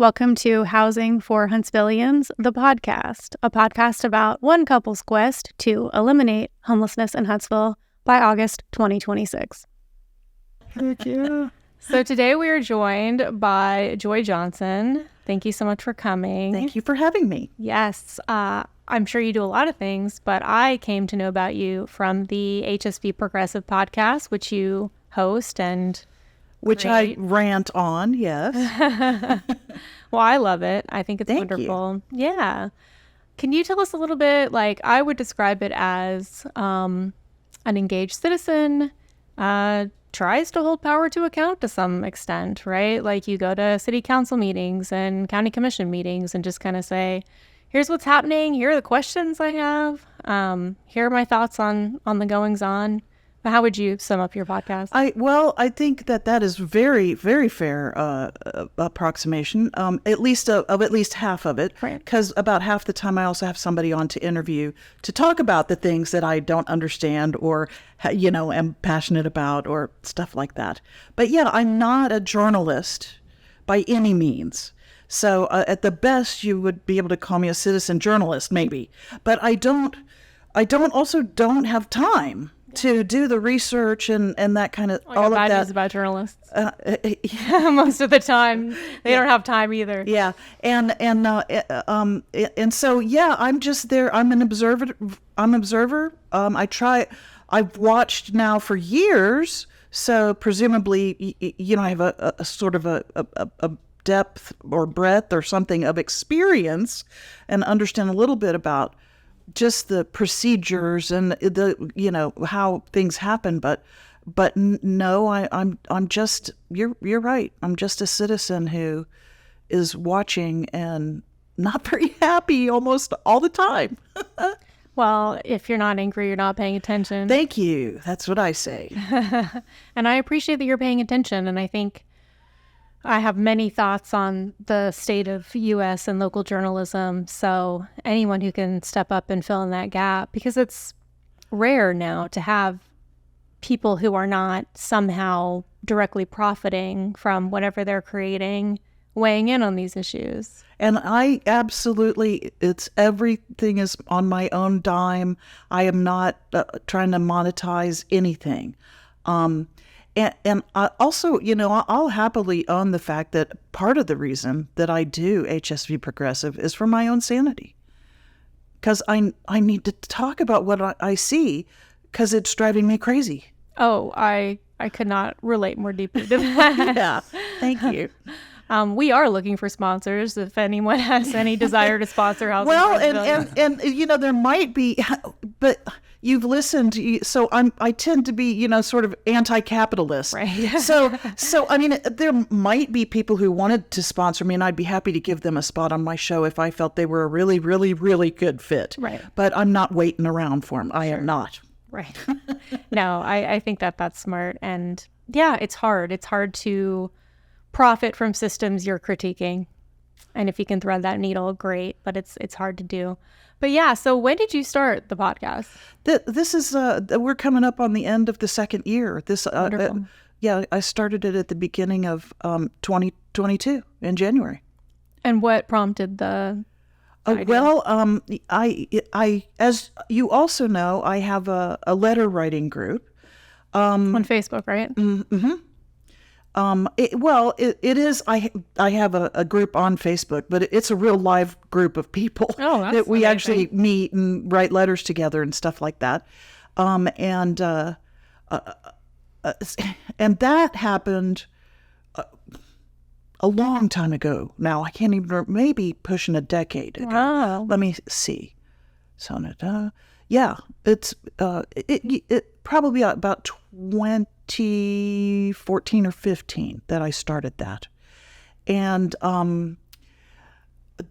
Welcome to Housing for Huntsvillians, the podcast, a podcast about one couple's quest to eliminate homelessness in Huntsville by August 2026. Heck yeah. So today we are joined by Joy Johnson. Thank you so much for coming. Thank you for having me. Yes, I'm sure you do a lot of things, but I came to know about you from the HSV Progressive Podcast, which you host and Which create. I rant on, yes. Well, I love it. I think it's Thank wonderful. Yeah. Can you tell us a little bit, I would describe it as an engaged citizen tries to hold power to account to some extent, right? Like you go to city council meetings and county commission meetings and just kind of say, here's what's happening. Here are the questions I have. Here are my thoughts on the goings on. How would you sum up your podcast? I think that is very, very fair approximation, at least half of it, Right. because about half the time I also have somebody on to interview to talk about the things that I don't understand or, am passionate about or stuff like that. But yeah, I'm not a journalist by any means. So at the best, you would be able to call me a citizen journalist, maybe. But I don't have time to do the research and that kind of all of bad that. news about journalists. Most of the time, they don't have time either. Yeah, and so yeah, I'm just there. I'm an observer. I've watched now for years, so presumably, I have a sort of a depth or breadth or something of experience, and understand a little bit about just the procedures and the how things happen, but no, I'm just you're right. I'm just a citizen who is watching and not very happy almost all the time. Well, if you're not angry, you're not paying attention. Thank you. That's what I say. And I appreciate that you're paying attention. And I think I have many thoughts on the state of U.S. and local journalism. So anyone who can step up and fill in that gap, because it's rare now to have people who are not somehow directly profiting from whatever they're creating weighing in on these issues. And I absolutely, everything is on my own dime. I am not trying to monetize anything. And I also, I'll happily own the fact that part of the reason that I do HSV Progressive is for my own sanity. Because I need to talk about what I see, because it's driving me crazy. Oh, I could not relate more deeply to that. Yeah, thank you. We are looking for sponsors if anyone has any desire to sponsor Housing. Well, and there might be, but you've listened, so I tend to be, sort of anti-capitalist. Right. So I mean, there might be people who wanted to sponsor me, and I'd be happy to give them a spot on my show if I felt they were a really, really, really good fit. Right. But I'm not waiting around for them. I am not. Right. No, I think that's smart. And yeah, it's hard. It's hard to profit from systems you're critiquing. And if you can thread that needle, great. But it's hard to do. But yeah, so when did you start the podcast? This is, we're coming up on the end of the second year. Wonderful. Yeah, I started it at the beginning of 2022 in January. And what prompted the idea? Well, I as you also know, I have a letter writing group. On Facebook, right? Mm-hmm. It is. I have a group on Facebook, but it's a real live group of people that's that we amazing. actually meet and write letters together and stuff like that. And that happened a long time ago. Now I can't even. Maybe pushing a decade ago. Wow. Let me see. So, yeah, it's it probably about 2014 or 15 that I started that. And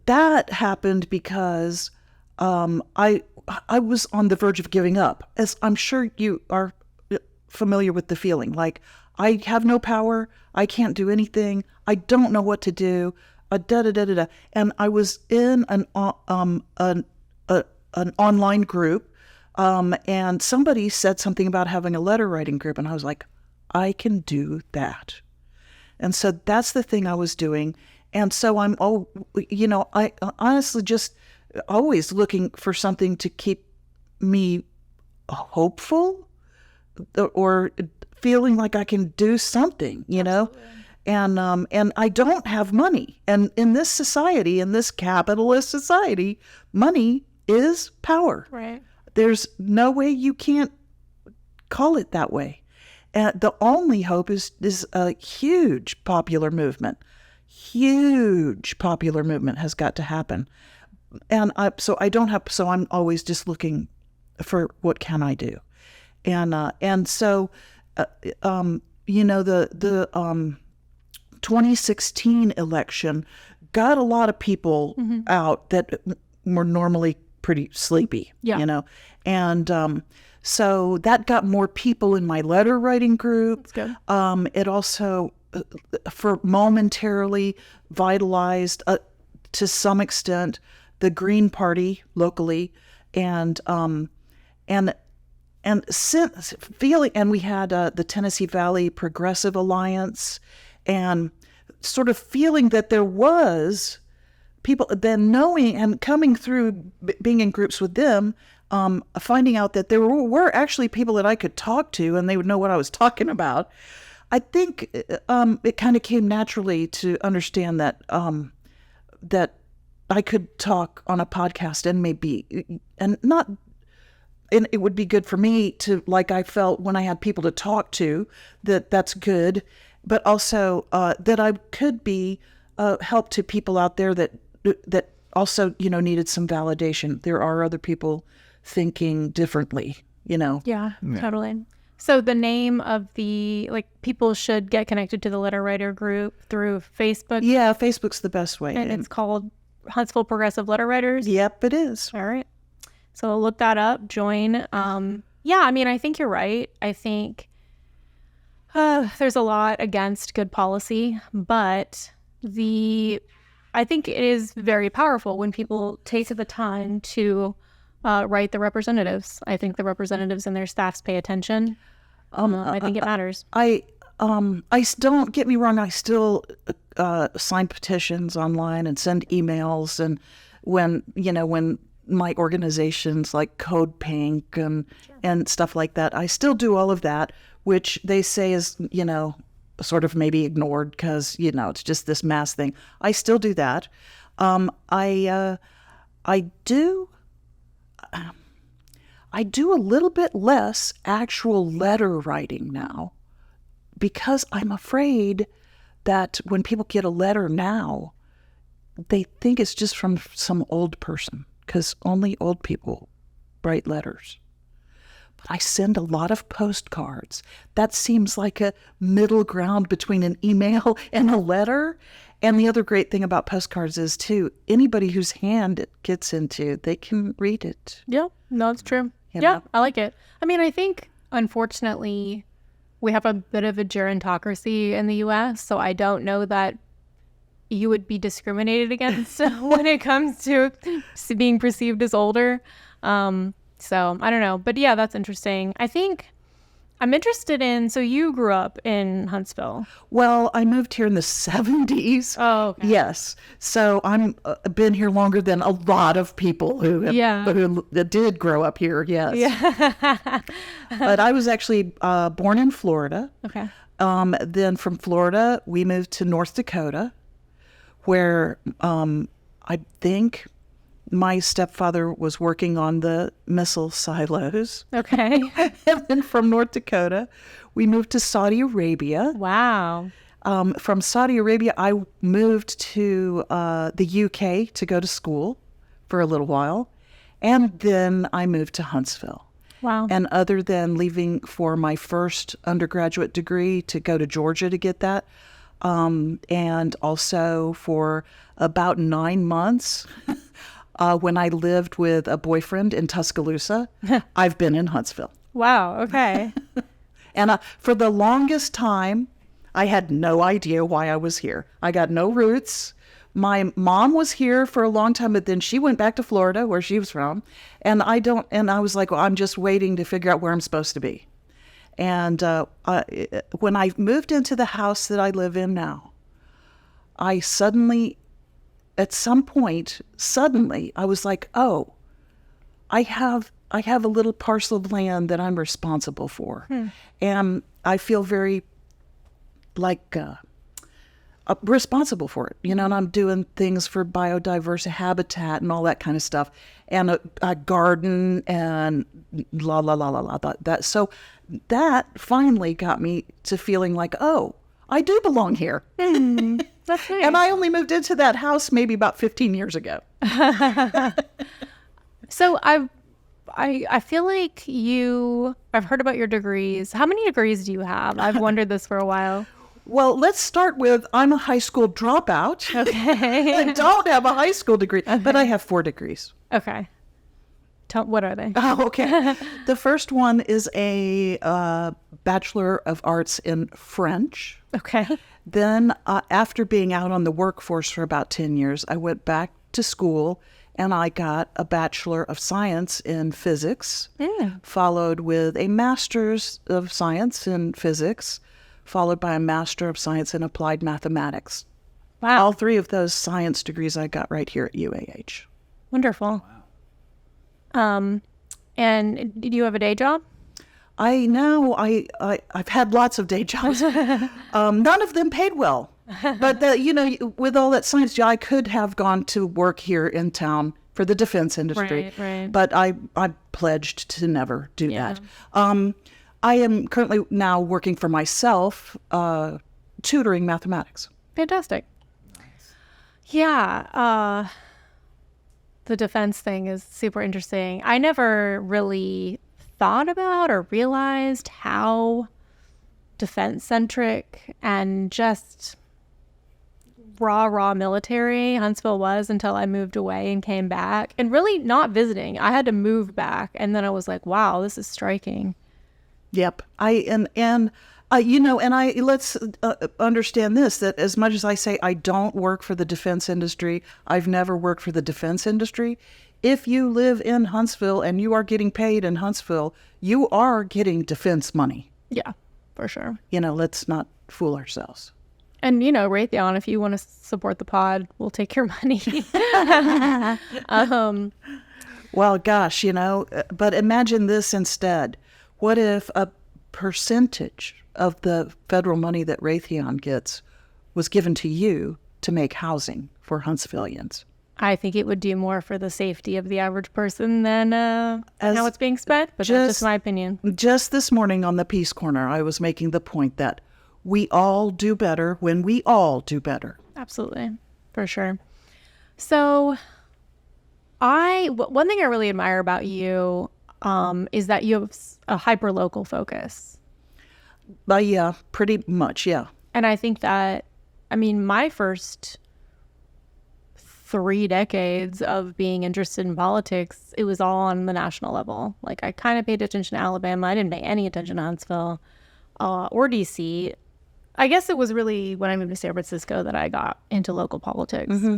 that happened because I was on the verge of giving up, as I'm sure you are familiar with the feeling. Like, I have no power, I can't do anything, I don't know what to do, and I was in an online group, and somebody said something about having a letter writing group, and I was like, I can do that. And so that's the thing I was doing. And so I honestly just always looking for something to keep me hopeful or feeling like I can do something, and I don't have money. And in this society, in this capitalist society, money is power. Right. There's no way you can't call it that way. And the only hope is a huge popular movement. Huge popular movement has got to happen. And so I'm always just looking for what can I do. And so, the 2016 election got a lot of people out that were normally pretty sleepy, and so that got more people in my letter writing group. That's good. It also, for momentarily vitalized to some extent the Green Party locally, and since feeling, and we had the Tennessee Valley Progressive Alliance, and sort of feeling that there was people, then knowing and coming through being in groups with them, finding out that there were actually people that I could talk to and they would know what I was talking about. I think it kind of came naturally to understand that that I could talk on a podcast and it would be good for me to, like I felt when I had people to talk to, that's good, but also that I could be help to people out there that also, needed some validation. There are other people thinking differently, Yeah, totally. So the name of people should get connected to the letter writer group through Facebook. Yeah, Facebook's the best way. And it's called Huntsville Progressive Letter Writers. Yep, it is. All right. So look that up, join. I think you're right. I think there's a lot against good policy, but I think it is very powerful when people take the time to write the representatives. I think the representatives and their staffs pay attention. I think it matters. Don't get me wrong. I still sign petitions online and send emails, and when my organizations like Code Pink and stuff like that, I still do all of that, which they say is, sort of maybe ignored because, it's just this mass thing. I still do that. I do a little bit less actual letter writing now because I'm afraid that when people get a letter now, they think it's just from some old person, because only old people write letters. But I send a lot of postcards. That seems like a middle ground between an email and a letter. And the other great thing about postcards is, too, anybody whose hand it gets into, they can read it. Yeah, no, it's true. Yeah, I like it. I think, unfortunately, we have a bit of a gerontocracy in the U.S., so I don't know that you would be discriminated against when it comes to being perceived as older. So I don't know. But yeah, that's interesting. I think I'm interested in, so you grew up in Huntsville. Well, I moved here in the 70s. Oh, okay. Yes. So I'm been here longer than a lot of people who did grow up here. Yes. Yeah. But I was actually born in Florida. Okay. Then from Florida, we moved to North Dakota, where I think my stepfather was working on the missile silos. Okay. And then from North Dakota, we moved to Saudi Arabia. Wow. From Saudi Arabia, I moved to the UK to go to school for a little while. And then I moved to Huntsville. Wow. And other than leaving for my first undergraduate degree to go to Georgia to get that, and also for about 9 months, when I lived with a boyfriend in Tuscaloosa, I've been in Huntsville. Wow. Okay. And for the longest time, I had no idea why I was here. I got no roots. My mom was here for a long time, but then she went back to Florida, where she was from. And I was like, well, I'm just waiting to figure out where I'm supposed to be. And when I moved into the house that I live in now, I suddenly, at some point, I was like, oh, I have a little parcel of land that I'm responsible for. And I feel very like responsible for it, and I'm doing things for biodiverse habitat and all that kind of stuff, and a garden and la la la la la. So that finally got me to feeling like, oh, I do belong here. That's nice. And I only moved into that house maybe about 15 years ago. So I feel like I've heard about your degrees. How many degrees do you have? I've wondered this for a while. Well, let's start with I'm a high school dropout. Okay. I don't have a high school degree, but I have 4 degrees. Okay. What are they? Oh, okay. The first one is a Bachelor of Arts in French. Okay. Then after being out on the workforce for about 10 years, I went back to school and I got a Bachelor of Science in Physics, followed with a Master's of Science in Physics, followed by a Master of Science in Applied Mathematics. Wow. All 3 of those science degrees I got right here at UAH. Wonderful. Wow. And do you have a day job? I've had lots of day jobs. None of them paid well. But, with all that science, I could have gone to work here in town for the defense industry. Right. But I pledged to never do that. I am currently now working for myself, tutoring mathematics. Fantastic. Yeah. The defense thing is super interesting. I never really thought about or realized how defense-centric and just raw military Huntsville was until I moved away and came back. And really not visiting. I had to move back. And then I was like, wow, this is striking. Yep. Let's understand this, that as much as I say I don't work for the defense industry, I've never worked for the defense industry. If you live in Huntsville and you are getting paid in Huntsville, you are getting defense money. Yeah, for sure. Let's not fool ourselves. And, Raytheon, if you want to support the pod, we'll take your money. Well, gosh, but imagine this instead. What if a percentage of the federal money that Raytheon gets was given to you to make housing for Huntsvillians? I think it would do more for the safety of the average person than how it's being spent, but that's just my opinion. Just this morning on the Peace Corner, I was making the point that we all do better when we all do better. Absolutely, for sure. So one thing I really admire about you is that you have a hyper-local focus. Yeah, pretty much, yeah. And I think that, my first 3 decades of being interested in politics, it was all on the national level. Like, I kind of paid attention to Alabama. I didn't pay any attention to Huntsville or D.C. I guess it was really when I moved to San Francisco that I got into local politics. Mm-hmm.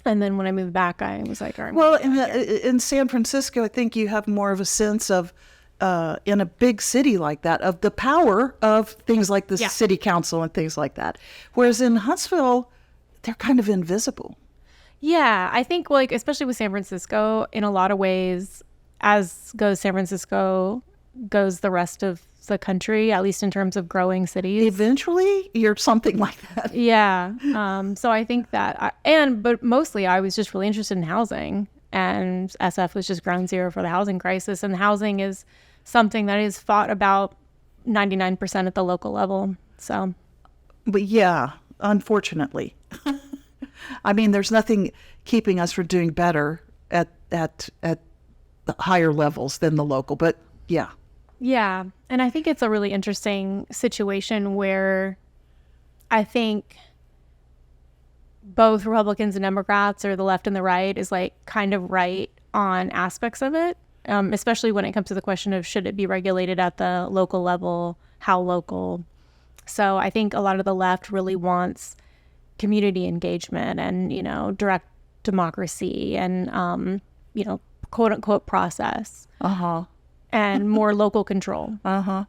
And then when I moved back, I was like, all right. Well, in San Francisco, I think you have more of a sense of, in a big city like that, of the power of things like the city council and things like that. Whereas in Huntsville, they're kind of invisible. Yeah, I think, especially with San Francisco, in a lot of ways, as goes San Francisco, goes the rest of the country, at least in terms of growing cities. Eventually, you're something like that. Yeah. So I think that, but mostly I was just really interested in housing, and SF was just ground zero for the housing crisis. And housing is something that is fought about 99% at the local level. So. But yeah, unfortunately. There's nothing keeping us from doing better at the higher levels than the local, but yeah. Yeah. And I think it's a really interesting situation where I think both Republicans and Democrats, or the left and the right, is kind of right on aspects of it, especially when it comes to the question of should it be regulated at the local level, how local. So I think a lot of the left really wants community engagement and, direct democracy and, quote unquote process. Uh-huh. And more local control. Uh-huh.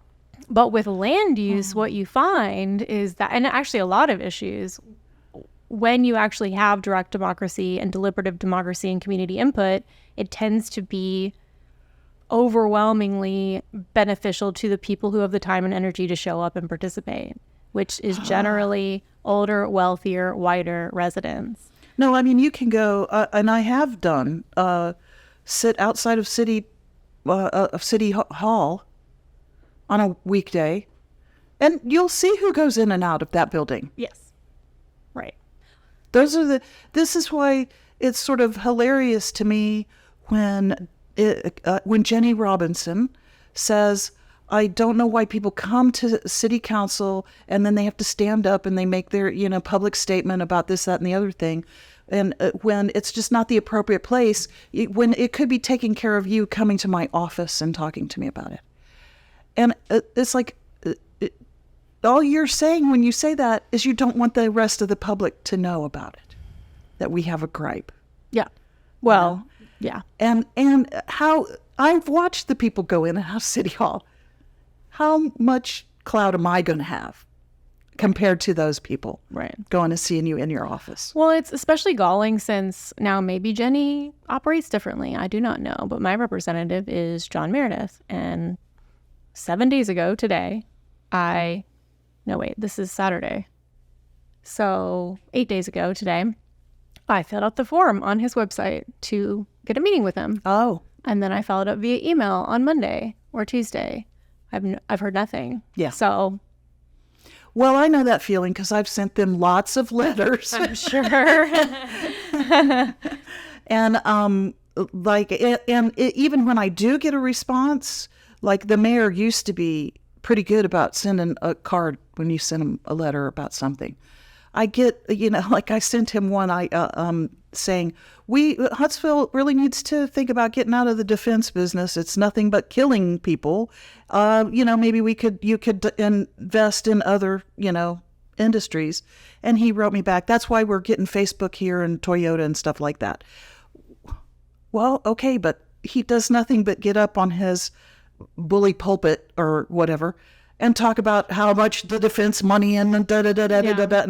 But with land use, what you find is that, and actually a lot of issues, when you actually have direct democracy and deliberative democracy and community input, it tends to be overwhelmingly beneficial to the people who have the time and energy to show up and participate, which is generally older, wealthier, whiter residents. No, I mean, you can go, and I have done, sit outside of City Hall on a weekday, and you'll see who goes in and out of that building. Yes. Right. This is why it's sort of hilarious to me when Jenny Robinson says, I don't know why people come to city council and then they have to stand up and they make their, public statement about this, that, and the other thing. And when it's just not the appropriate place, when it could be taking care of you coming to my office and talking to me about it. And it's like, all you're saying when you say that is you don't want the rest of the public to know about it, that we have a gripe. Yeah. Well, yeah. And how I've watched the people go in and out of City Hall. How much clout am I going to have compared to those people going to seeing you in your office? Well, it's especially galling since now maybe Jenny operates differently. I do not know. But my representative is John Meredith. And 7 days ago today, this is Saturday. So 8 days ago today, I filled out the form on his website to get a meeting with him. Oh. And then I followed up via email on Monday or Tuesday. I've heard nothing. Yeah. So. Well, I know that feeling because I've sent them lots of letters. I'm sure. And even when I do get a response, like the mayor used to be pretty good about sending a card when you send him a letter about something. I get, like I sent him one saying, Huntsville really needs to think about getting out of the defense business. It's nothing but killing people. Maybe you could invest in other, industries. And he wrote me back, that's why we're getting Facebook here and Toyota and stuff like that. Well, okay, but he does nothing but get up on his bully pulpit or whatever and talk about how much the defense money and and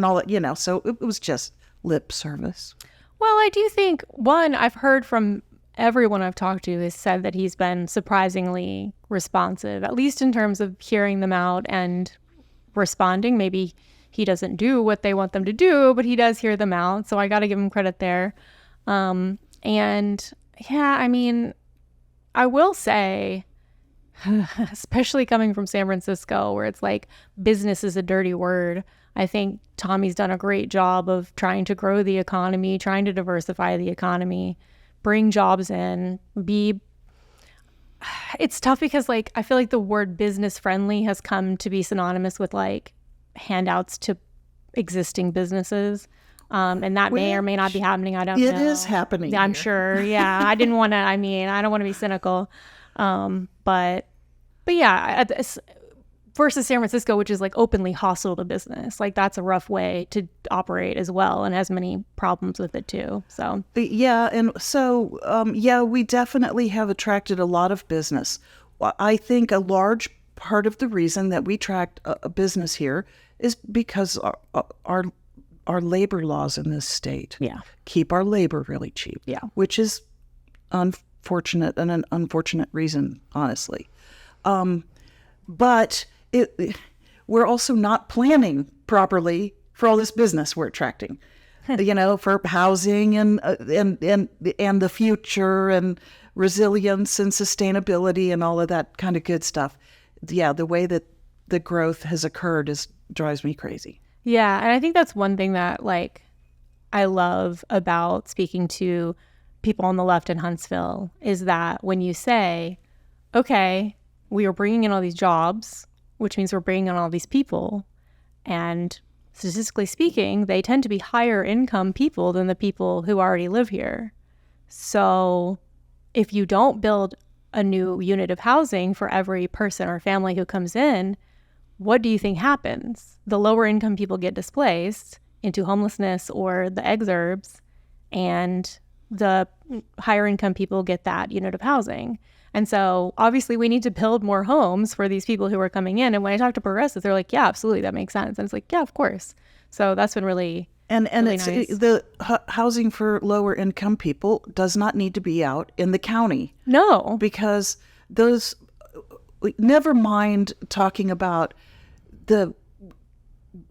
all that, so it was just lip service. Well, I do think, one, I've heard from everyone I've talked to has said that he's been surprisingly responsive, at least in terms of hearing them out and responding. Maybe he doesn't do what they want them to do, but he does hear them out. So I got to give him credit there. And yeah, I mean, I will say, especially coming from San Francisco, where it's like business is a dirty word. I think Tommy's done a great job of trying to grow the economy, trying to diversify the economy, bring jobs in, it's tough because I feel like the word business friendly has come to be synonymous with handouts to existing businesses. And that may or may not be happening. I don't know. It is happening. Yeah, I'm sure. Yeah. I don't want to be cynical. But yeah, versus San Francisco, which is openly hostile to business, that's a rough way to operate as well and has many problems with it too. So yeah, and so we definitely have attracted a lot of business. I think a large part of the reason that we attract a business here is because our labor laws in this state keep our labor really cheap. Yeah, which is unfortunate and an unfortunate reason, honestly. But we're also not planning properly for all this business we're attracting, for housing and the future and resilience and sustainability and all of that kind of good stuff. Yeah, the way that the growth has occurred drives me crazy. Yeah, and I think that's one thing that I love about speaking to people on the left in Huntsville is that when you say, okay, we are bringing in all these jobs, which means we're bringing in all these people, and statistically speaking, they tend to be higher income people than the people who already live here. So if you don't build a new unit of housing for every person or family who comes in, what do you think happens? The lower income people get displaced into homelessness or the exurbs, and the higher income people get that unit of housing. And so obviously we need to build more homes for these people who are coming in. And when I talk to progressives, they're like, yeah, absolutely, that makes sense. And it's like, yeah, of course. So that's been really And really it's nice. the housing for lower income people does not need to be out in the county, No. because those, never mind talking about the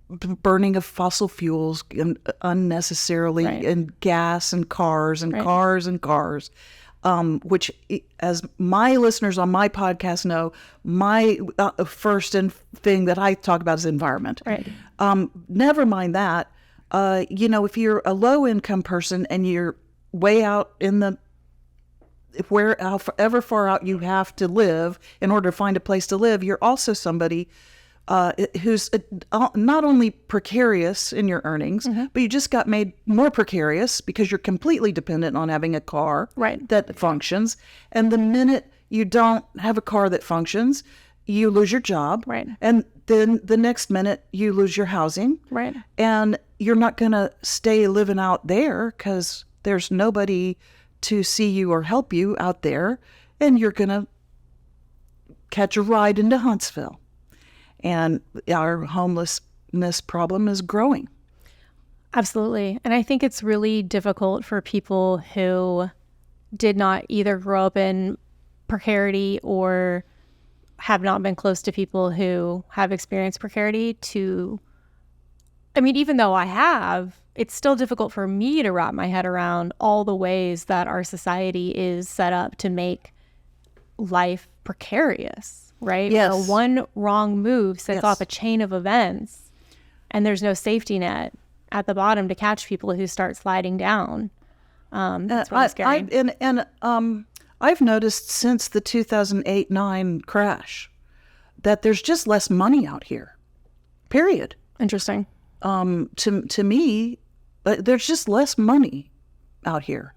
burning of fossil fuels unnecessarily, Right. and gas and cars and Right. cars and cars, which, as my listeners on my podcast know, my first thing that I talk about is environment. Right. Never mind that. If you're a low income person and you're way out in the, however far out you have to live in order to find a place to live, you're also somebody who's not only precarious in your earnings, but you just got made more precarious because you're completely dependent on having a car Right. that functions. And the minute you don't have a car that functions, you lose your job. Right. And then the next minute you lose your housing. Right. And you're not going to stay living out there because there's nobody to see you or help you out there. And you're going to catch a ride into Huntsville. And our homelessness problem is growing. Absolutely. And I think it's really difficult for people who did not either grow up in precarity or have not been close to people who have experienced precarity to, I mean, even though I have, it's still difficult for me to wrap my head around all the ways that our society is set up to make life precarious, right? Yes. One wrong move sets Yes. off a chain of events, and there's no safety net at the bottom to catch people who start sliding down. That's really scary. I've noticed since the 2008-9 crash that there's just less money out here. Period. Interesting. To me, there's just less money out here,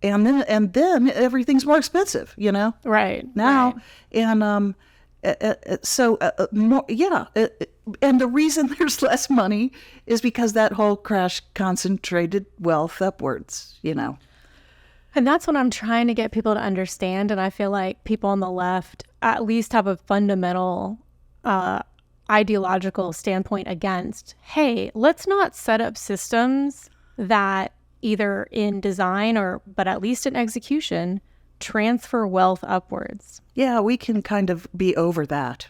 and then everything's more expensive. Right. Now, right. and more, yeah. And the reason there's less money is because that whole crash concentrated wealth upwards. And that's what I'm trying to get people to understand. And I feel like people on the left at least have a fundamental ideological standpoint against, hey, let's not set up systems that either in design but at least in execution, transfer wealth upwards. Yeah, we can kind of be over that.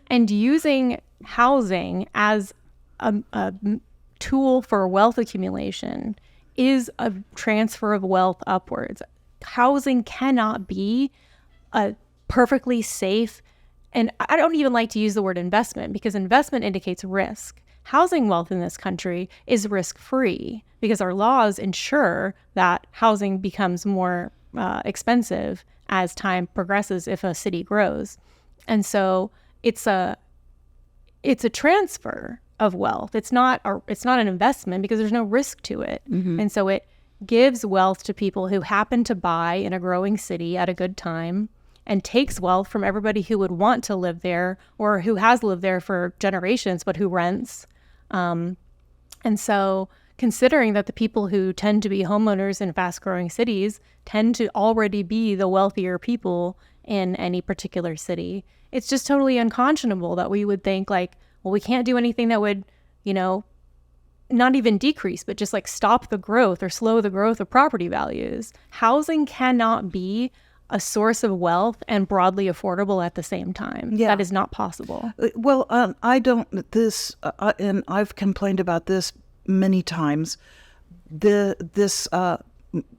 And using housing as a tool for wealth accumulation is a transfer of wealth upwards. Housing cannot be a perfectly safe, and I don't even like to use the word investment because investment indicates risk. Housing wealth in this country is risk-free because our laws ensure that housing becomes more expensive as time progresses if a city grows. And so it's a transfer of wealth. It's not an investment because there's no risk to it. Mm-hmm. And so it gives wealth to people who happen to buy in a growing city at a good time and takes wealth from everybody who would want to live there or who has lived there for generations but who rents. And so considering that the people who tend to be homeowners in fast-growing cities tend to already be the wealthier people in any particular city, it's just totally unconscionable that we would think like, well, we can't do anything that would, not even decrease, but just like stop the growth or slow the growth of property values. Housing cannot be a source of wealth and broadly affordable at the same time. Yeah. That is not possible. Well, and I've complained about this many times, this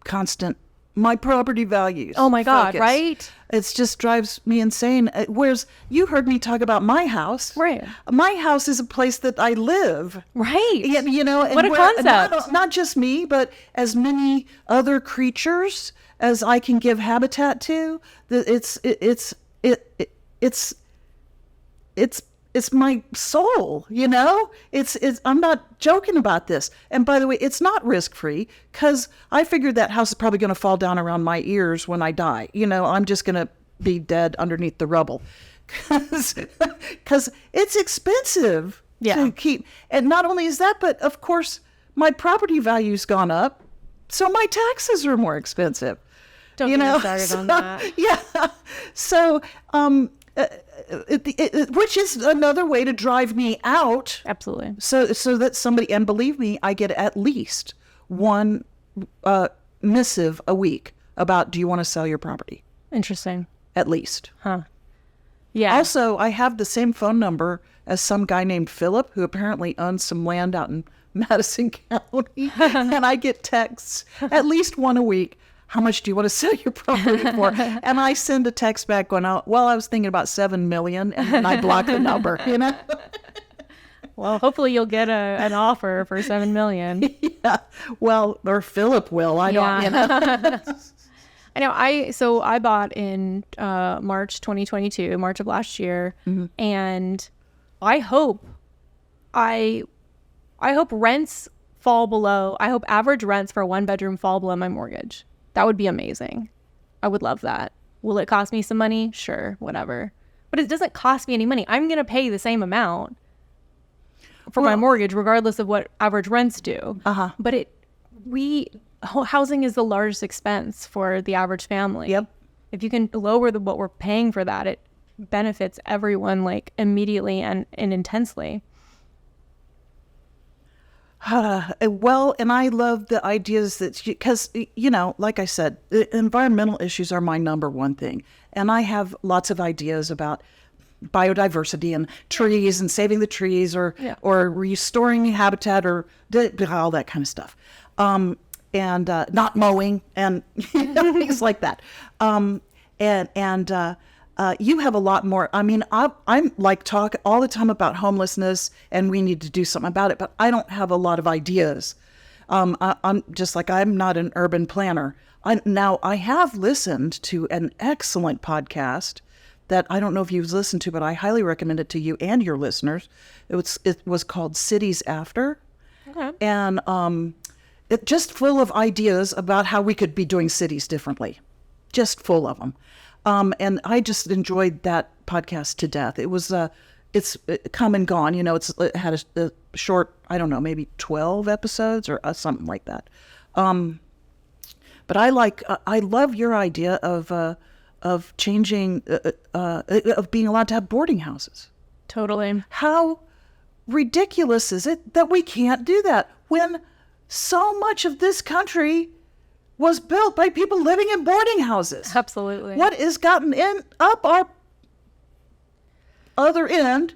constant, my property values. Oh my God, focus. right? It just drives me insane. Whereas you heard me talk about my house. Right. My house is a place that I live. Right. Yeah, and What a concept. Not just me, but as many other creatures as I can give habitat to. It's my soul, I'm not joking about this. And by the way, it's not risk-free because I figured that house is probably going to fall down around my ears when I die. I'm just going to be dead underneath the rubble because it's expensive to keep. And not only is that, but of course, my property value's gone up. So my taxes are more expensive. Don't get me started on that. Yeah. So, which is another way to drive me out. Absolutely. So that somebody, and believe me, I get at least one missive a week about, do you want to sell your property? Interesting. At least. Huh. Yeah. Also, I have the same phone number as some guy named Philip, who apparently owns some land out in Madison County. And I get texts, at least one a week. How much do you want to sell your property for? And I send a text back going, I was thinking about $7 million, and then I block the number, you know? Well, hopefully you'll get an offer for $7 million. Yeah. Well, or Philip will. I don't, you know. I know. So I bought in March 2022, March of last year, and I hope rents fall below. I hope average rents for a 1-bedroom fall below my mortgage. That would be amazing. I would love that. Will it cost me some money? Sure, whatever. But it doesn't cost me any money. I'm going to pay the same amount for my mortgage, regardless of what average rents do. But housing is the largest expense for the average family. Yep. If you can lower what we're paying for that, it benefits everyone like immediately and intensely. Well, and I love the ideas that, because, you know, like I said, environmental issues are my number one thing. And I have lots of ideas about biodiversity and trees and saving the trees or restoring habitat or all that kind of stuff. And not mowing and things like that. You have a lot more. I mean, I'm like talk all the time about homelessness and we need to do something about it, but I don't have a lot of ideas. I'm just like, I'm not an urban planner. I have listened to an excellent podcast that I don't know if you've listened to, but I highly recommend it to you and your listeners. It was called Cities After. Okay. And it just full of ideas about how we could be doing cities differently. Just full of them. And I just enjoyed that podcast to death. It was, it's come and gone, you know, it had a short, I don't know, maybe 12 episodes or something like that. But I love your idea of changing, of being allowed to have boarding houses. Totally. How ridiculous is it that we can't do that when so much of this country was built by people living in boarding houses? Absolutely. What has gotten up our other end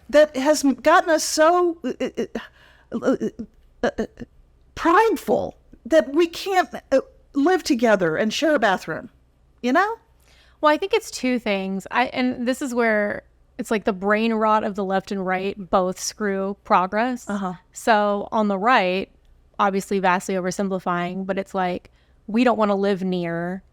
that has gotten us so prideful that we can't live together and share a bathroom, you know? Well, I think it's two things. And this is where it's like the brain rot of the left and right both screw progress. So on the right, obviously vastly oversimplifying, but it's like, we don't want to live near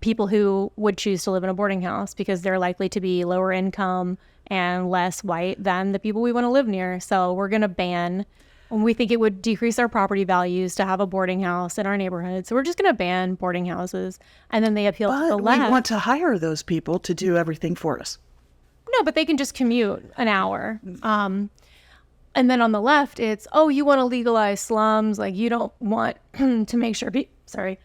people who would choose to live in a boarding house because they're likely to be lower income and less white than the people we want to live near. So we're going to ban, and we think it would decrease our property values to have a boarding house in our neighborhood. So we're just going to ban boarding houses. And then they appeal to the left. We want to hire those people to do everything for us. No, but they can just commute an hour. And then on the left, it's, oh, you want to legalize slums. Like, you don't want to make sure, sorry.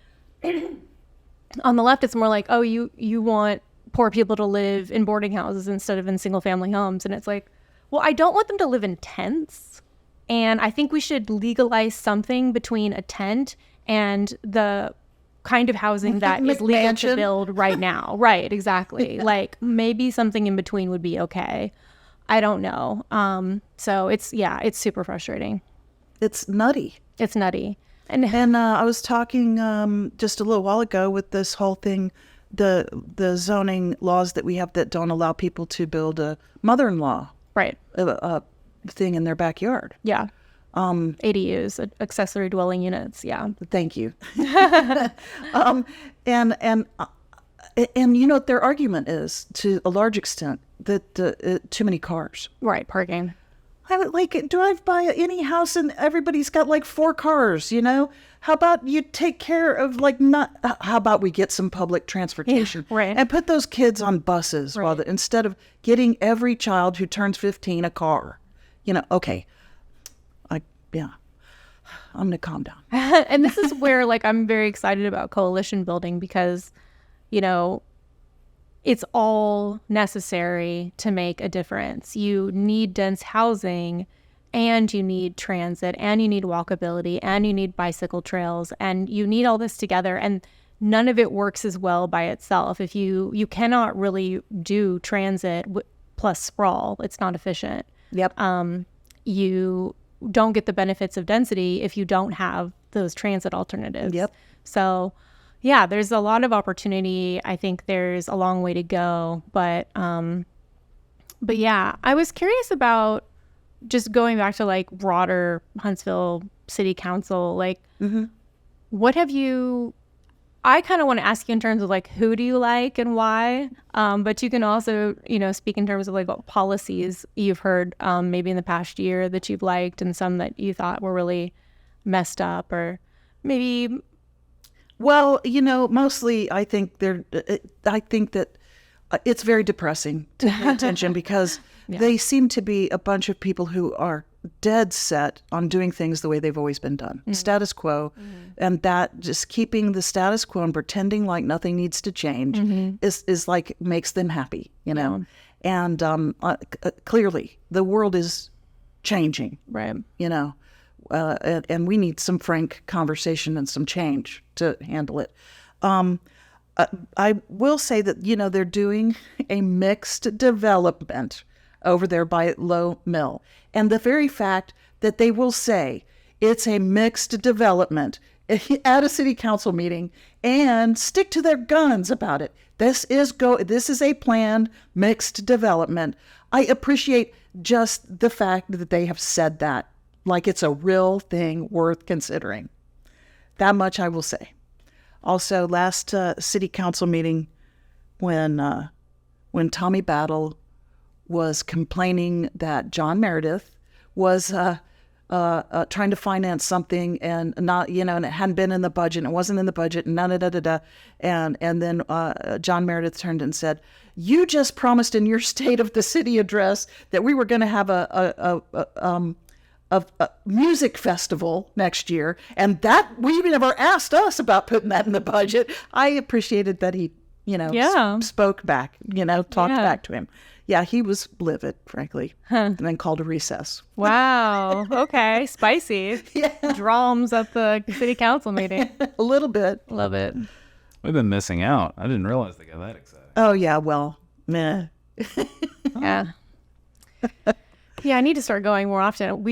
On the left, it's more like, oh, you want poor people to live in boarding houses instead of in single family homes. And it's like, well, I don't want them to live in tents. And I think we should legalize something between a tent and the kind of housing that is legal to build right now. Right, exactly. Yeah. Like, maybe something in between would be okay. I don't know. So it's super frustrating. It's nutty. It's nutty. And I was talking just a little while ago with this whole thing, the zoning laws that we have that don't allow people to build a mother-in-law thing in their backyard. Yeah. ADUs, accessory dwelling units. Yeah. Thank you. And you know what their argument is, to a large extent, that too many cars. Right, parking. I would drive by any house and everybody's got like 4 cars, you know? How about you take care of how about we get some public transportation and put those kids on buses instead of getting every child who turns 15 a car, you know? Okay. I'm going to calm down. And this is where I'm very excited about coalition building because, you know, it's all necessary to make a difference. You need dense housing, and you need transit, and you need walkability, and you need bicycle trails, and you need all this together. And none of it works as well by itself. If you cannot really do transit plus sprawl, it's not efficient. Yep. You don't get the benefits of density if you don't have those transit alternatives. Yep. So yeah, there's a lot of opportunity. I think there's a long way to go, but yeah, I was curious about just going back to like broader Huntsville City Council, like what have you, I kind of want to ask you in terms of like, who do you like and why? But you can also, speak in terms of like what policies you've heard maybe in the past year that you've liked and some that you thought were really messed up, or maybe. Well, mostly I think that it's very depressing to pay attention because they seem to be a bunch of people who are dead set on doing things the way they've always been done, status quo, and that just keeping the status quo and pretending like nothing needs to change is like makes them happy, And clearly the world is changing, right? And we need some frank conversation and some change to handle it. I will say that, they're doing a mixed development over there by Low Mill. And the very fact that they will say it's a mixed development at a city council meeting and stick to their guns about it. This is a planned mixed development. I appreciate just the fact that they have said that, like it's a real thing worth considering. That much I will say. Also, last city council meeting, when Tommy Battle was complaining that John Meredith was trying to finance something and not, and it hadn't been in the budget, and it wasn't in the budget, and and then John Meredith turned and said, "You just promised in your State of the City address that we were going to have a music festival next year, and that we even never asked us about putting that in the budget." I appreciated that he, spoke back, talked back to him. Yeah, he was livid, frankly, and then called a recess. Wow. Okay. Spicy. Yeah. Drums at the city council meeting. A little bit. Love it. We've been missing out. I didn't realize they got that excited. Oh, yeah. Well, meh. Yeah. Yeah, I need to start going more often.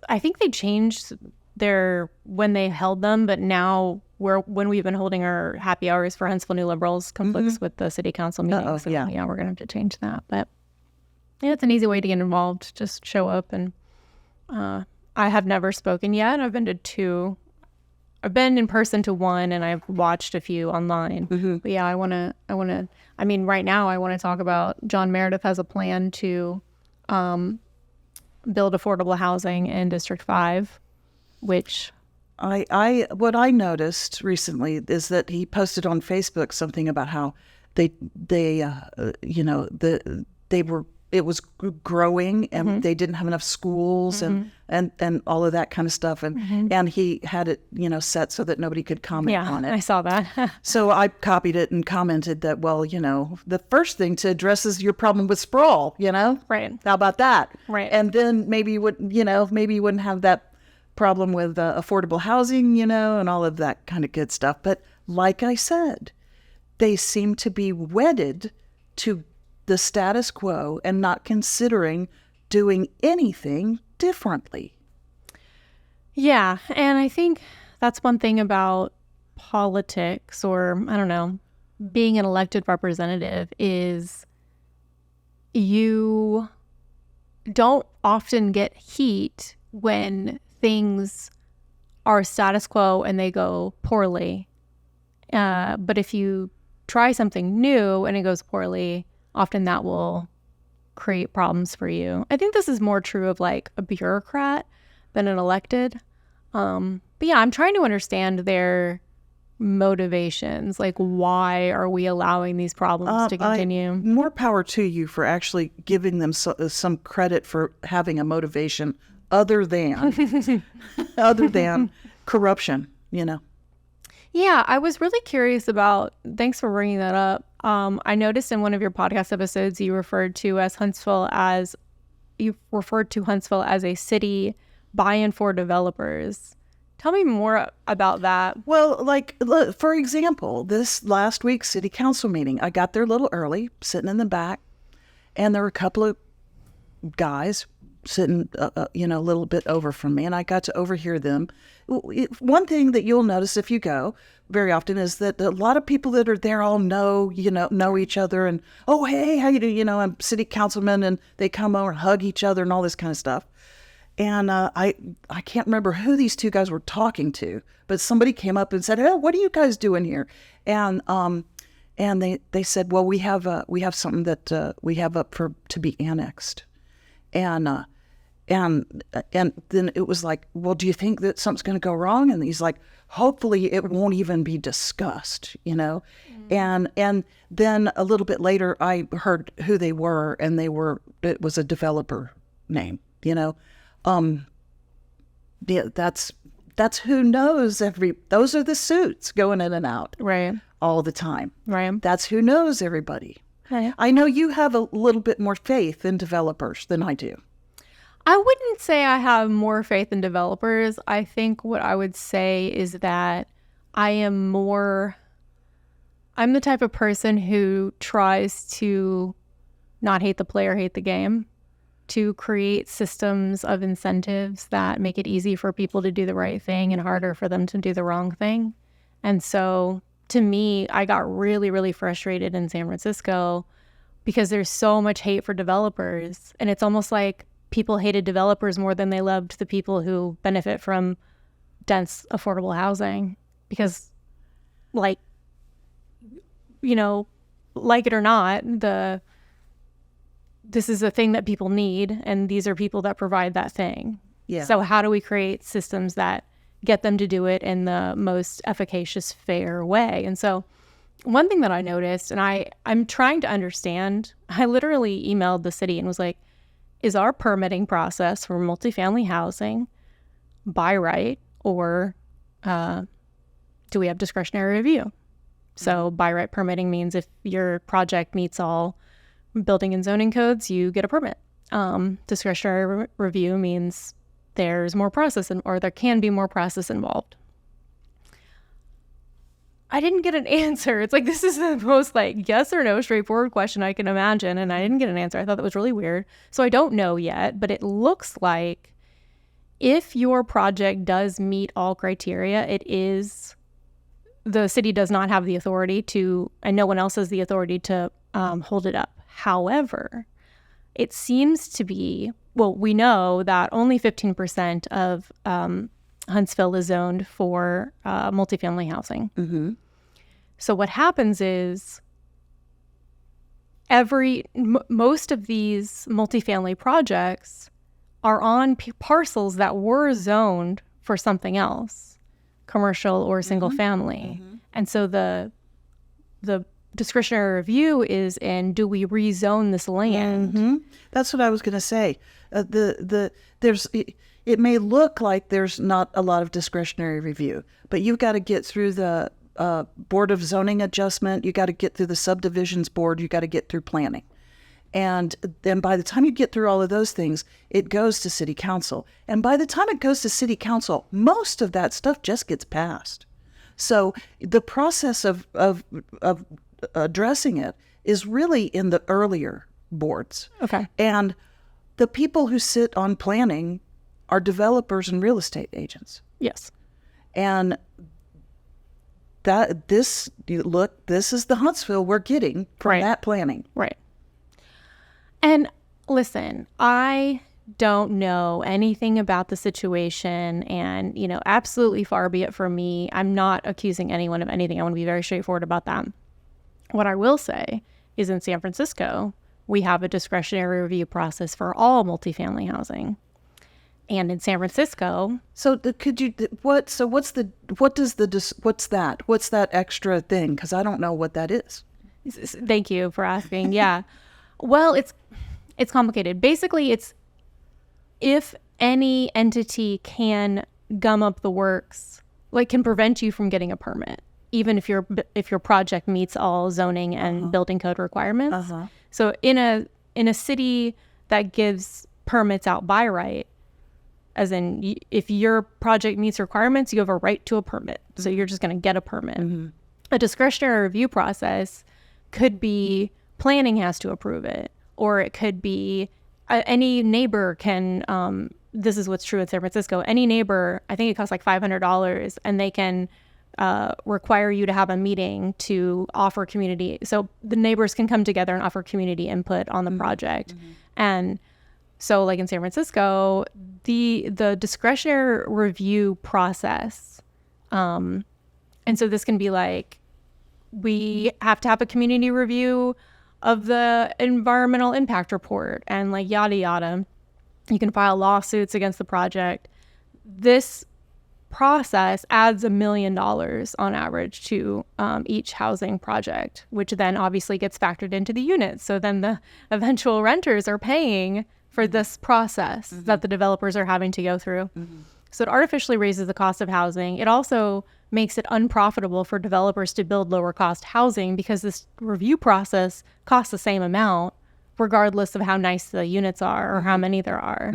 I think they changed when they held them, but now when we've been holding our happy hours for Huntsville New Liberals conflicts with the city council meetings. So, yeah, we're going to have to change that. But yeah, it's an easy way to get involved. Just show up. And I have never spoken yet. I've been to 2. I've been in person to 1, and I've watched a few online. But yeah, right now I want to talk about John Meredith has a plan to build affordable housing in District 5, which what I noticed recently is that he posted on Facebook something about how it was growing and they didn't have enough schools and all of that kind of stuff, and he had it set so that nobody could comment on it. I saw that. So I copied it and commented that, well, the first thing to address is your problem with sprawl, Right. How about that? Right. And then maybe you wouldn't have that problem with affordable housing, and all of that kind of good stuff. But like I said, they seem to be wedded to the status quo and not considering doing anything differently. Yeah, and I think that's one thing about politics, or I don't know, being an elected representative, is you don't often get heat when things are status quo and they go poorly. But if you try something new and it goes poorly, often that will create problems for you. I think this is more true of like a bureaucrat than an elected. But yeah, I'm trying to understand their motivations. Like, why are we allowing these problems to continue? More power to you for actually giving them some credit for having a motivation other than corruption, Yeah, I was really curious about, thanks for bringing that up. I noticed in one of your podcast episodes you referred to Huntsville as a city buy-in for developers. Tell me more about that. Well, like, look, for example, this last week's city council meeting, I got there a little early, sitting in the back, and there were a couple of guys sitting, a little bit over from me, and I got to overhear them. One thing that you'll notice if you go very often is that a lot of people that are there all know each other, and, oh, hey, how you do? I'm city councilman, and they come over and hug each other and all this kind of stuff. And I can't remember who these two guys were talking to, but somebody came up and said, "Oh, what are you guys doing here?" And they said, "Well, we have something that we have up to be annexed." And then it was like, "Well, do you think that something's going to go wrong?" And he's like, "Hopefully, it won't even be discussed." And then a little bit later, I heard who they were, and it was a developer name. Yeah, that's who knows those are the suits going in and out Right. all the time. Right. That's who knows everybody. Okay. I know you have a little bit more faith in developers than I do. I wouldn't say I have more faith in developers. I think what I would say is that I'm the type of person who tries to not hate the player, hate the game, to create systems of incentives that make it easy for people to do the right thing and harder for them to do the wrong thing. And so to me, I got really, really frustrated in San Francisco because there's so much hate for developers. And it's almost like people hated developers more than they loved the people who benefit from dense, affordable housing. Because, like it or not, this is a thing that people need, and these are people that provide that thing. Yeah. So how do we create systems that get them to do it in the most efficacious, fair way? And so one thing that I noticed, and I'm trying to understand, I literally emailed the city and was like, is our permitting process for multifamily housing by right, or do we have discretionary review? So by right permitting means if your project meets all building and zoning codes, you get a permit. Discretionary review means there's more process or there can be more process involved. I didn't get an answer. It's like, this is the most yes or no straightforward question I can imagine. And I didn't get an answer. I thought that was really weird. So I don't know yet, but it looks like if your project does meet all criteria, the city does not have the authority to, and no one else has the authority to hold it up. However, it seems to be, we know that only 15% of Huntsville is zoned for multifamily housing. Mm-hmm. So what happens is most of these multifamily projects are on parcels that were zoned for something else, commercial or single family. Mm-hmm. And so the discretionary review is in, do we rezone this land? Mm-hmm. That's what I was going to say. It may look like there's not a lot of discretionary review, but you've got to get through the Board of Zoning Adjustment. You got to get through the subdivisions board. You got to get through planning. And then by the time you get through all of those things, it goes to city council. And by the time it goes to city council, most of that stuff just gets passed. So the process of addressing it is really in the earlier boards. Okay. And the people who sit on planning are developers and real estate agents. Yes. And this is the Huntsville we're getting from that planning. Right. And listen, I don't know anything about the situation, and, absolutely far be it from me. I'm not accusing anyone of anything. I want to be very straightforward about that. What I will say is in San Francisco, we have a discretionary review process for all multifamily housing. And in San Francisco, what's that extra thing? Because I don't know what that is. Thank you for asking. Yeah. Well, it's complicated. Basically, it's if any entity can gum up the works, can prevent you from getting a permit. even if your project meets all zoning and building code requirements. So in a city that gives permits out by right, as in if your project meets requirements, you have a right to a permit. So you're just going to get a permit. A discretionary review process could be planning has to approve it, or it could be any neighbor can, this is what's true in San Francisco, any neighbor, I think it costs like $500, and they can require you to have a meeting to offer community. So the neighbors can come together and offer community input on the project. And so like in San Francisco, the discretionary review process, and so this can be like, we have to have a community review of the environmental impact report and like yada yada. You can file lawsuits against the project. This process adds $1 million on average to each housing project, which then obviously gets factored into the units. So then the eventual renters are paying for this process that the developers are having to go through. So it artificially raises the cost of housing. It also makes it unprofitable for developers to build lower cost housing because this review process costs the same amount regardless of how nice the units are or how many there are.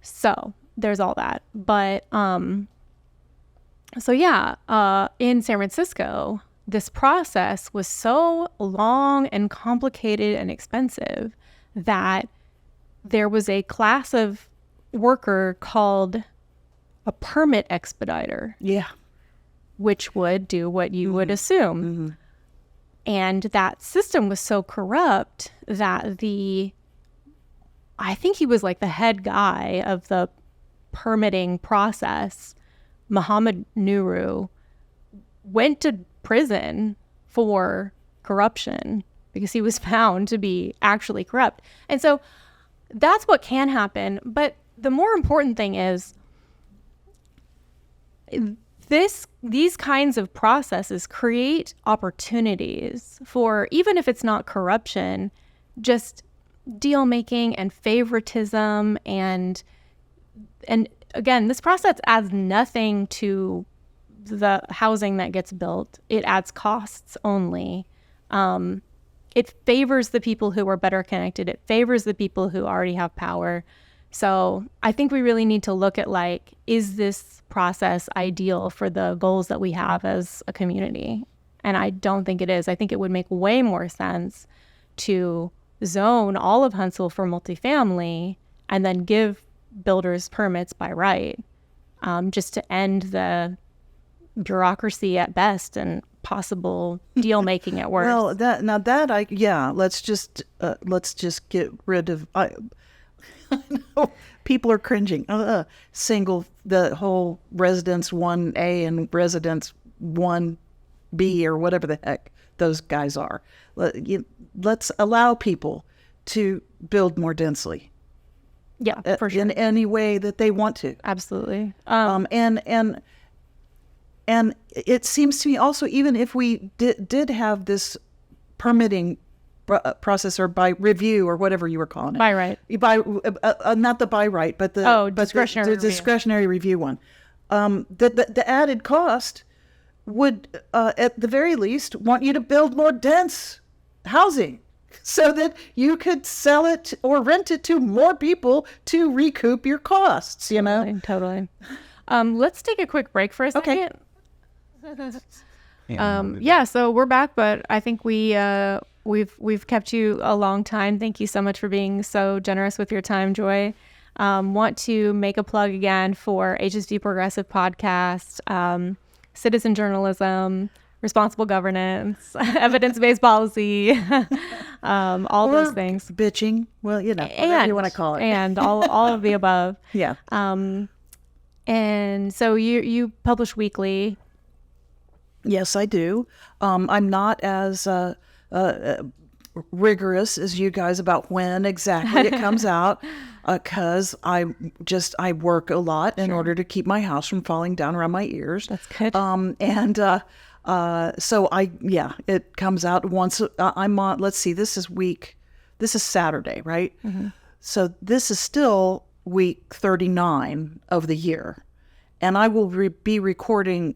So there's all that. But so yeah, in San Francisco, this process was so long and complicated and expensive that there was a class of worker called a permit expediter. Yeah. Which would do what you would assume. And that system was so corrupt that I think he was like the head guy of the permitting process, Muhammad Nuru, went to prison for corruption because he was found to be actually corrupt. And so that's what can happen. But the more important thing is these kinds of processes create opportunities for, even if it's not corruption, just deal making and favoritism. And again, this process adds nothing to the housing that gets built. It adds costs only. It favors the people who are better connected. It favors the people who already have power. So I think we really need to look at, like, is this process ideal for the goals that we have as a community? And I don't think it is. I think it would make way more sense to zone all of Huntsville for multifamily and then give builders permits by right, just to end the bureaucracy at best and possible deal making at worst. Well, let's just get rid of. I know people are cringing. The whole residence 1A and residence 1B or whatever the heck those guys are. Let's allow people to build more densely. Yeah, for sure. In any way that they want to. Absolutely. And it seems to me also, even if we did have this permitting process or by review or whatever you were calling it. By right. Not the by right, but the discretionary review one. The added cost would, at the very least, want you to build more dense housing so that you could sell it or rent it to more people to recoup your costs, you know? Totally. Let's take a quick break for a second. Okay. So we're back, but I think we've kept you a long time. Thank you so much for being so generous with your time, Joy. Want to make a plug again for HSV Progressive Podcast, citizen journalism, responsible governance, evidence-based policy, all those things. Bitching, well, whatever you want to call it. And all of the above. Yeah. And so you publish weekly. Yes, I do. I'm not as rigorous as you guys about when exactly it comes out, because I work a lot in order to keep my house from falling down around my ears. That's good. So it comes out once. I'm on. Let's see. This is Saturday, right? Mm-hmm. So this is still week 39 of the year, and I will be recording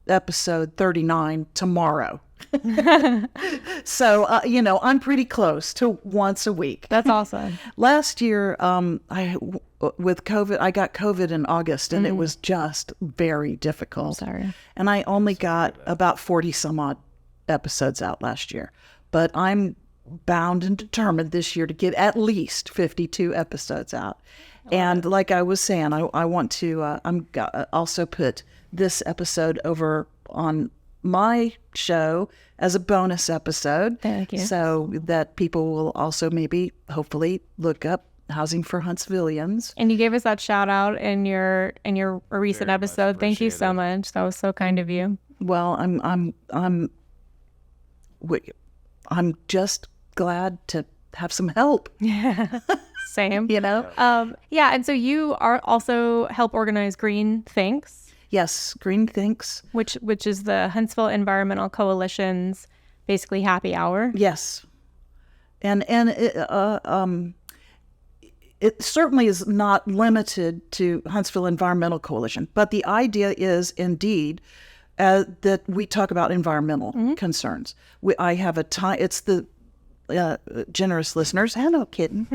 episode 39 tomorrow. So, I'm pretty close to once a week. That's awesome. Last year, with COVID, I got COVID in August, and it was just very difficult. Sorry. And I only got about 40 some odd episodes out last year. But I'm bound and determined this year to get at least 52 episodes out. And like I was saying, I want to also put this episode over on my show as a bonus episode. Thank you. So that people will also maybe, hopefully, look up Housing for Huntsvillians. And you gave us that shout out in your recent Very much episode. Thank you so appreciated. much. That was so kind of you. Well, I'm just glad to have some help. Same. Yeah. And so you are also help organize Green Thinks, Yes, Green Thinks. which is the Huntsville Environmental Coalition's basically happy hour. Yes, and it certainly is not limited to Huntsville Environmental Coalition, but the idea is indeed that we talk about environmental concerns. I have a time. It's the generous listeners. Hello, kitten.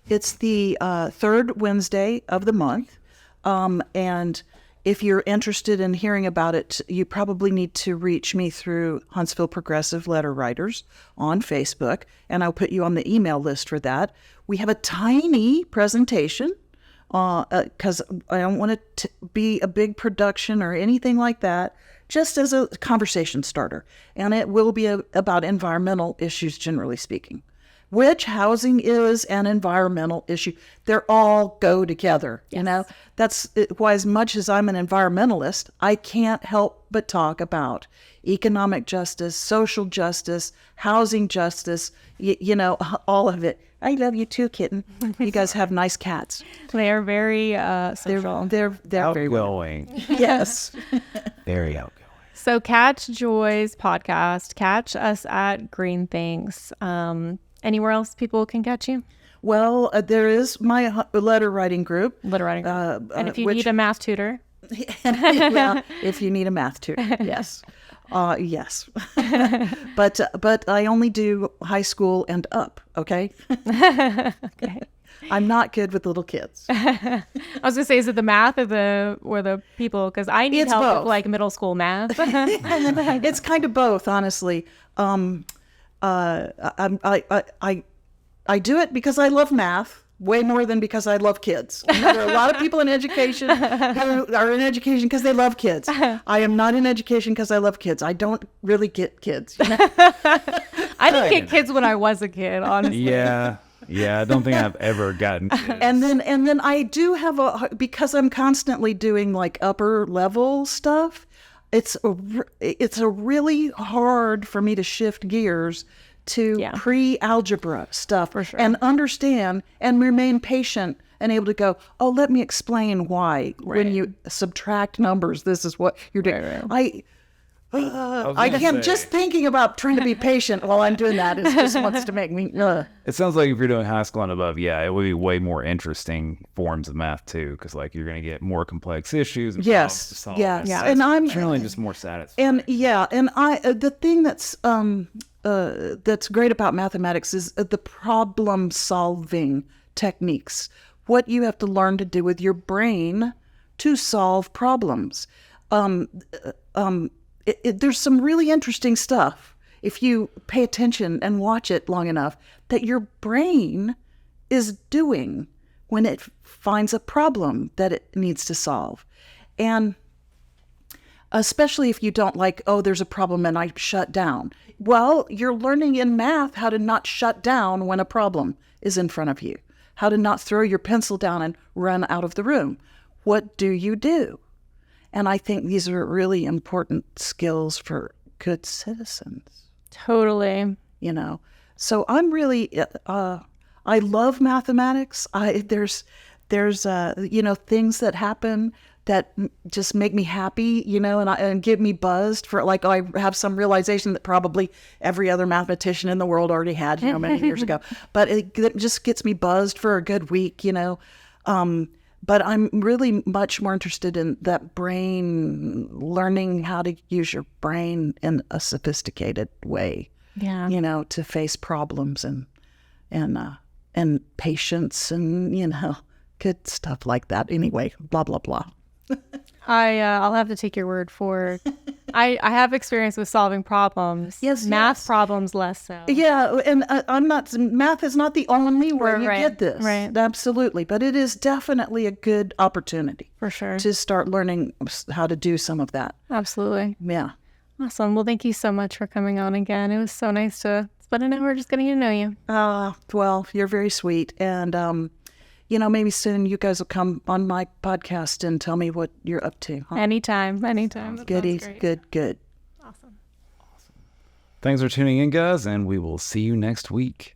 It's the third Wednesday of the month, and if you're interested in hearing about it, you probably need to reach me through Huntsville Progressive Letter Writers on Facebook, and I'll put you on the email list for that. We have a tiny presentation because I don't want it to be a big production or anything like that, just as a conversation starter. And it will be about environmental issues, generally speaking, which housing is an environmental issue. They're all go together, you know. That's why, as much as I'm an environmentalist, I can't help but talk about economic justice, social justice, housing justice, all of it. I love you too, kitten. You guys have nice cats. They are very social. They're very Outgoing. yes. Very outgoing. So catch Joy's podcast. Catch us at Green Things. Anywhere else people can catch you? Well, there is my letter writing group. Literary. And if you which- need a math tutor, Well, if you need a math tutor, yes. Yes. But I only do high school and up, okay? okay. I'm not good with little kids. I was gonna say, is it the math or the people? Because I need It's help both. with like middle school math. It's kind of both, honestly. I do it because I love math way more than because I love kids. There are a lot of people in education who are in education because they love kids. I am not in education because I love kids. I don't really get kids. You know? I didn't get kids when I was a kid, honestly. Yeah. I don't think I've ever gotten kids. And then I do have because I'm constantly doing like upper level stuff. It's a really hard for me to shift gears to pre-algebra stuff For sure. and understand and remain patient and able to go, oh, let me explain why when you subtract numbers, this is what you're doing. Right. I can't, just thinking about trying to be patient while I'm doing that, it just wants to make me, It sounds like if you're doing high school and above, it would be way more interesting forms of math too, because like you're going to get more complex issues. And problems to solve. Yeah. And I'm generally just more satisfying. And I the thing that's great about mathematics is the problem solving techniques. What you have to learn to do with your brain to solve problems. There's some really interesting stuff if you pay attention and watch it long enough that your brain is doing when it finds a problem that it needs to solve. And especially if you don't like, oh, there's a problem and I shut down. Well, you're learning in math how to not shut down when a problem is in front of you, how to not throw your pencil down and run out of the room. What do you do? And I think these are really important skills for good citizens, Totally. So I'm really, I love mathematics. There's things that happen that just make me happy, and get me buzzed for like, I have some realization that probably every other mathematician in the world already had, many years ago, but it just gets me buzzed for a good week, But I'm really much more interested in that brain, learning how to use your brain in a sophisticated way, Yeah. to face problems and patience and, good stuff like that. Anyway, blah, blah, blah. I'll have to take your word for I have experience with solving problems. Yes, Math yes. problems less so. Yeah, and math is not the only where you Right, get this. right. Absolutely. But it is definitely a good opportunity For sure. to start learning how to do some of that. Absolutely. Yeah. Awesome. Well, thank you so much for coming on again. It was so nice to spend an hour just getting to know you. Well, you're very sweet. And, maybe soon you guys will come on my podcast and tell me what you're up to. Huh? Anytime. That sounds Goodies. great. Good. Awesome. Thanks for tuning in, guys, and we will see you next week.